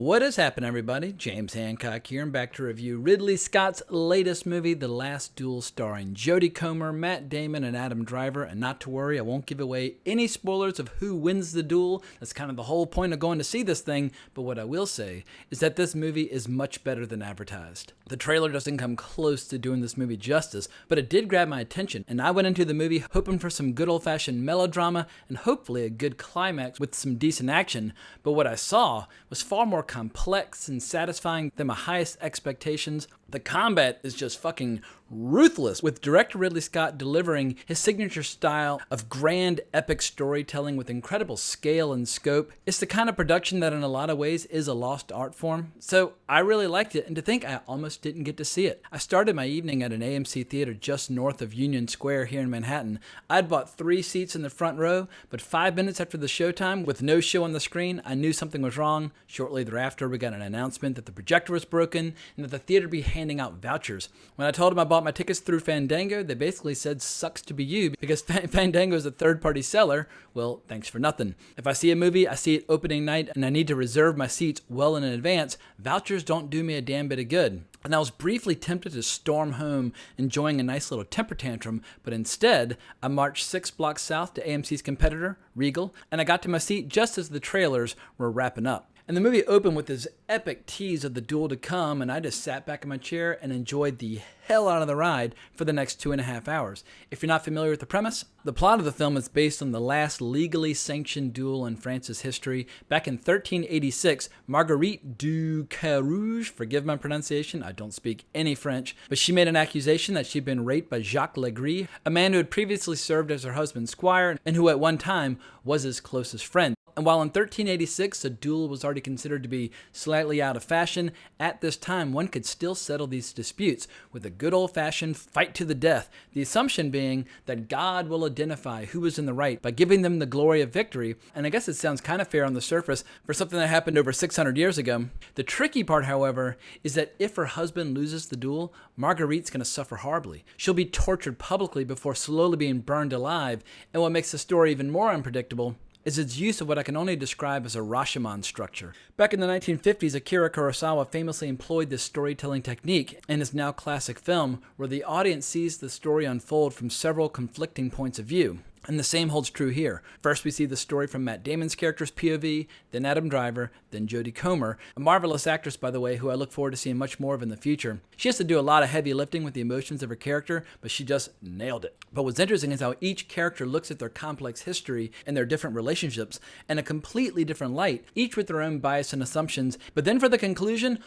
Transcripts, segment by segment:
What is happening, everybody? James Hancock here, and back to review Ridley Scott's latest movie, The Last Duel, starring Jodie Comer, Matt Damon, and Adam Driver. And not to worry, I won't give away any spoilers of who wins the duel. That's kind of the whole point of going to see this thing. But what I will say is that this movie is much better than advertised. The trailer doesn't come close to doing this movie justice, but it did grab my attention, and I went into the movie hoping for some good old-fashioned melodrama and hopefully a good climax with some decent action. But what I saw was far more complex and satisfying than my highest expectations. The combat is just fucking ruthless, with director Ridley Scott delivering his signature style of grand, epic storytelling with incredible scale and scope. It's the kind of production that in a lot of ways is a lost art form. So I really liked it, and to think I almost didn't get to see it. I started my evening at an AMC theater just north of Union Square here in Manhattan. I'd bought 3 seats in the front row, but 5 minutes after the showtime, with no show on the screen, I knew something was wrong. Shortly thereafter, we got an announcement that the projector was broken and that the theater would be handing out vouchers. When I told them I bought my tickets through Fandango, they basically said, sucks to be you, because Fandango is a third-party seller. Well, thanks for nothing. If I see a movie, I see it opening night, and I need to reserve my seats well in advance, vouchers don't do me a damn bit of good. And I was briefly tempted to storm home, enjoying a nice little temper tantrum, but instead, I marched 6 blocks south to AMC's competitor, Regal, and I got to my seat just as the trailers were wrapping up. And the movie opened with this epic tease of the duel to come, and I just sat back in my chair and enjoyed the hell out of the ride for the next 2.5 hours. If you're not familiar with the premise, the plot of the film is based on the last legally sanctioned duel in France's history. Back in 1386, Marguerite du Carouge, forgive my pronunciation, I don't speak any French, but she made an accusation that she'd been raped by Jacques Legris, a man who had previously served as her husband's squire and who at one time was his closest friend. And while in 1386 a duel was already considered to be slightly out of fashion, at this time one could still settle these disputes with a good old-fashioned fight to the death, the assumption being that God will identify who was in the right by giving them the glory of victory. And I guess it sounds kind of fair on the surface for something that happened over 600 years ago. The tricky part, however, is that if her husband loses the duel, Marguerite's going to suffer horribly. She'll be tortured publicly before slowly being burned alive, and what makes the story even more unpredictable is its use of what I can only describe as a Rashomon structure. Back in the 1950s, Akira Kurosawa famously employed this storytelling technique in his now classic film, where the audience sees the story unfold from several conflicting points of view. And the same holds true here. First, we see the story from Matt Damon's character's POV, then Adam Driver, then Jodie Comer, a marvelous actress, by the way, who I look forward to seeing much more of in the future. She has to do a lot of heavy lifting with the emotions of her character, but she just nailed it. But what's interesting is how each character looks at their complex history and their different relationships in a completely different light, each with their own bias and assumptions. But then for the conclusion,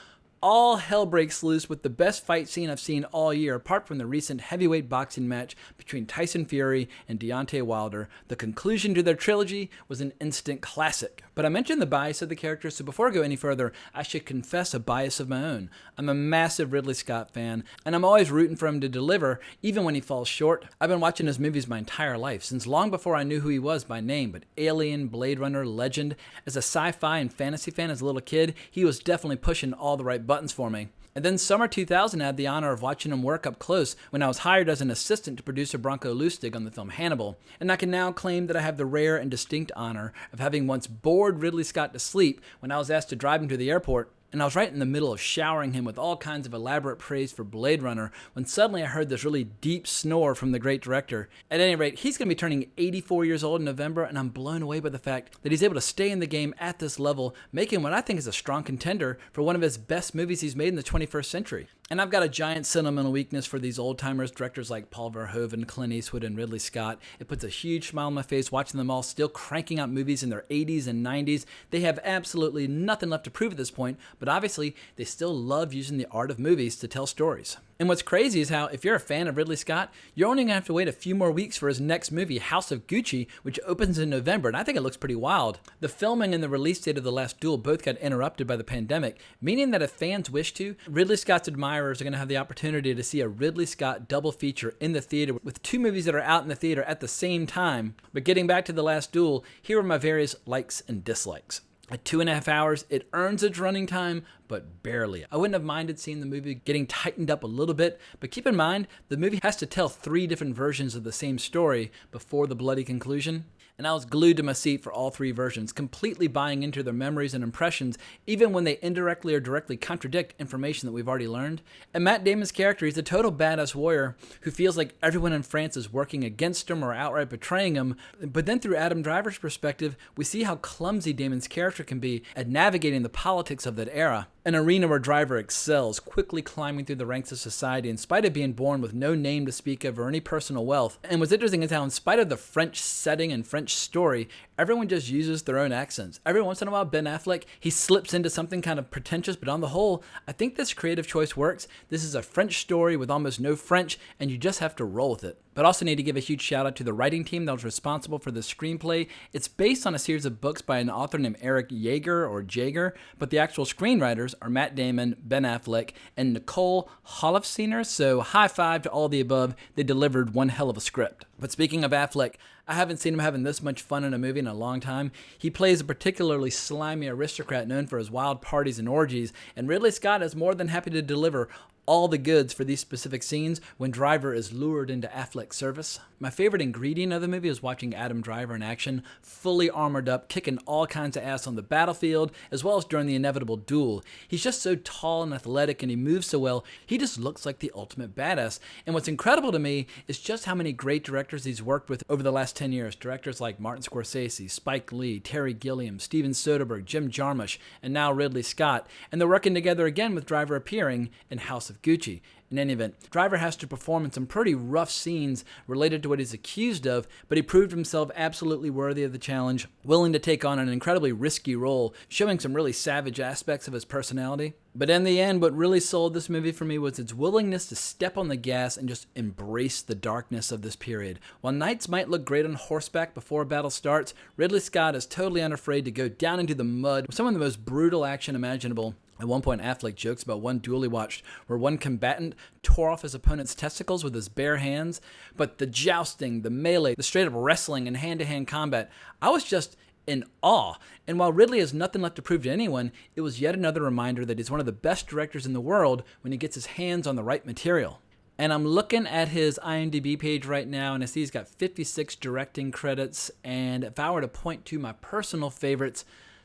all hell breaks loose with the best fight scene I've seen all year, apart from the recent heavyweight boxing match between Tyson Fury and Deontay Wilder. The conclusion to their trilogy was an instant classic. But I mentioned the bias of the characters, so before I go any further, I should confess a bias of my own. I'm a massive Ridley Scott fan, and I'm always rooting for him to deliver, even when he falls short. I've been watching his movies my entire life, since long before I knew who he was by name, but Alien, Blade Runner, Legend. As a sci-fi and fantasy fan as a little kid, he was definitely pushing all the right buttons for me. And then summer 2000, I had the honor of watching him work up close when I was hired as an assistant to producer Branko Lustig on the film Hannibal. And I can now claim that I have the rare and distinct honor of having once bored Ridley Scott to sleep when I was asked to drive him to the airport. And I was right in the middle of showering him with all kinds of elaborate praise for Blade Runner when suddenly I heard this really deep snore from the great director. At any rate, he's going to be turning 84 years old in November, and I'm blown away by the fact that he's able to stay in the game at this level, making what I think is a strong contender for one of his best movies he's made in the 21st century. And I've got a giant sentimental weakness for these old-timers directors like Paul Verhoeven, Clint Eastwood, and Ridley Scott. It puts a huge smile on my face watching them all still cranking out movies in their 80s and 90s. They have absolutely nothing left to prove at this point, but obviously they still love using the art of movies to tell stories. And what's crazy is how, if you're a fan of Ridley Scott, you're only going to have to wait a few more weeks for his next movie, House of Gucci, which opens in November, and I think it looks pretty wild. The filming and the release date of The Last Duel both got interrupted by the pandemic, meaning that if fans wish to, Ridley Scott's admirers are going to have the opportunity to see a Ridley Scott double feature in the theater with 2 movies that are out in the theater at the same time. But getting back to The Last Duel, here are my various likes and dislikes. At 2.5 hours, it earns its running time, but barely. I wouldn't have minded seeing the movie getting tightened up a little bit, but keep in mind, the movie has to tell 3 different versions of the same story before the bloody conclusion. and I was glued to my seat for all three versions, completely buying into their memories and impressions, even when they indirectly or directly contradict information that we've already learned. And Matt Damon's character, he's a total badass warrior who feels like everyone in France is working against him or outright betraying him. But then through Adam Driver's perspective, we see how clumsy Damon's character can be at navigating the politics of that era. An arena where Driver excels, quickly climbing through the ranks of society in spite of being born with no name to speak of or any personal wealth. And what's interesting is how in spite of the French setting and French story, everyone just uses their own accents. Every once in a while, Ben Affleck, he slips into something kind of pretentious, but on the whole, I think this creative choice works. This is a French story with almost no French, and you just have to roll with it. But also need to give a huge shout out to the writing team that was responsible for the screenplay. It's based on a series of books by an author named Eric Jaeger, but the actual screenwriters are Matt Damon, Ben Affleck, and Nicole Holofcener. So high five to all the above. They delivered one hell of a script. But speaking of Affleck, I haven't seen him having this much fun in a movie in a long time. He plays a particularly slimy aristocrat known for his wild parties and orgies, and Ridley Scott is more than happy to deliver all the goods for these specific scenes when Driver is lured into Affleck's service. My favorite ingredient of the movie is watching Adam Driver in action, fully armored up, kicking all kinds of ass on the battlefield, as well as during the inevitable duel. He's just so tall and athletic, and he moves so well, he just looks like the ultimate badass. And what's incredible to me is just how many great directors he's worked with over the last 10 years. Directors like Martin Scorsese, Spike Lee, Terry Gilliam, Steven Soderbergh, Jim Jarmusch, and now Ridley Scott. And they're working together again with Driver appearing in House of Gucci. In any event, Driver has to perform in some pretty rough scenes related to what he's accused of, but he proved himself absolutely worthy of the challenge, willing to take on an incredibly risky role, showing some really savage aspects of his personality. But in the end, what really sold this movie for me was its willingness to step on the gas and just embrace the darkness of this period. While knights might look great on horseback before a battle starts, Ridley Scott is totally unafraid to go down into the mud with some of the most brutal action imaginable. At one point, Affleck jokes about one duel he watched where one combatant tore off his opponent's testicles with his bare hands. But the jousting, the melee, the straight-up wrestling and hand-to-hand combat, I was just in awe. And while Ridley has nothing left to prove to anyone, it was yet another reminder that he's one of the best directors in the world when he gets his hands on the right material. And I'm looking at his IMDb page right now, and I see he's got 56 directing credits. And if I were to point to my personal favorites,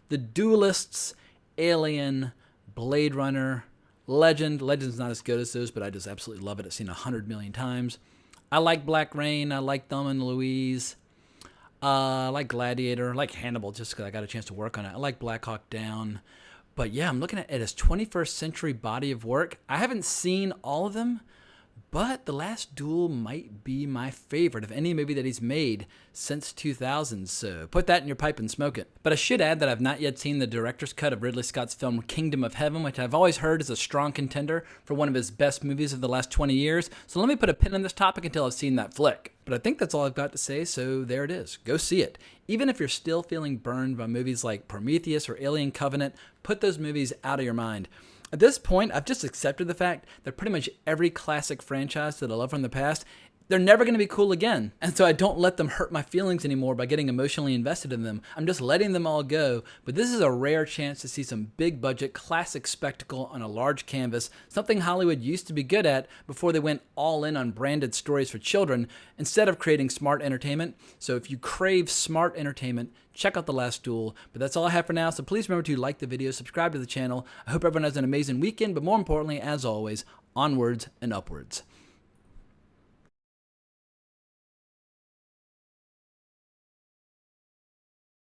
The Duelists, Alien, Blade Runner, Legend. Legend's not as good as those, but I just absolutely love it. I've seen it 100 million times. I like Black Rain. I like Thelma and Louise. I like Gladiator. I like Hannibal just because I got a chance to work on it. I like Black Hawk Down. But yeah, I'm looking at his 21st century body of work. I haven't seen all of them, but The Last Duel might be my favorite of any movie that he's made since 2000, so put that in your pipe and smoke it. But I should add that I've not yet seen the director's cut of Ridley Scott's film Kingdom of Heaven, which I've always heard is a strong contender for one of his best movies of the last 20 years, so let me put a pin on this topic until I've seen that flick. But I think that's all I've got to say, so there it is. Go see it. Even if you're still feeling burned by movies like Prometheus or Alien Covenant, put those movies out of your mind. At this point, I've just accepted the fact that pretty much every classic franchise that I love from the past, they're never going to be cool again. And so I don't let them hurt my feelings anymore by getting emotionally invested in them. I'm just letting them all go. But this is a rare chance to see some big budget classic spectacle on a large canvas, something Hollywood used to be good at before they went all in on branded stories for children instead of creating smart entertainment. So if you crave smart entertainment, check out The Last Duel. But that's all I have for now, so please remember to like the video, subscribe to the channel. I hope everyone has an amazing weekend, but more importantly, as always, onwards and upwards.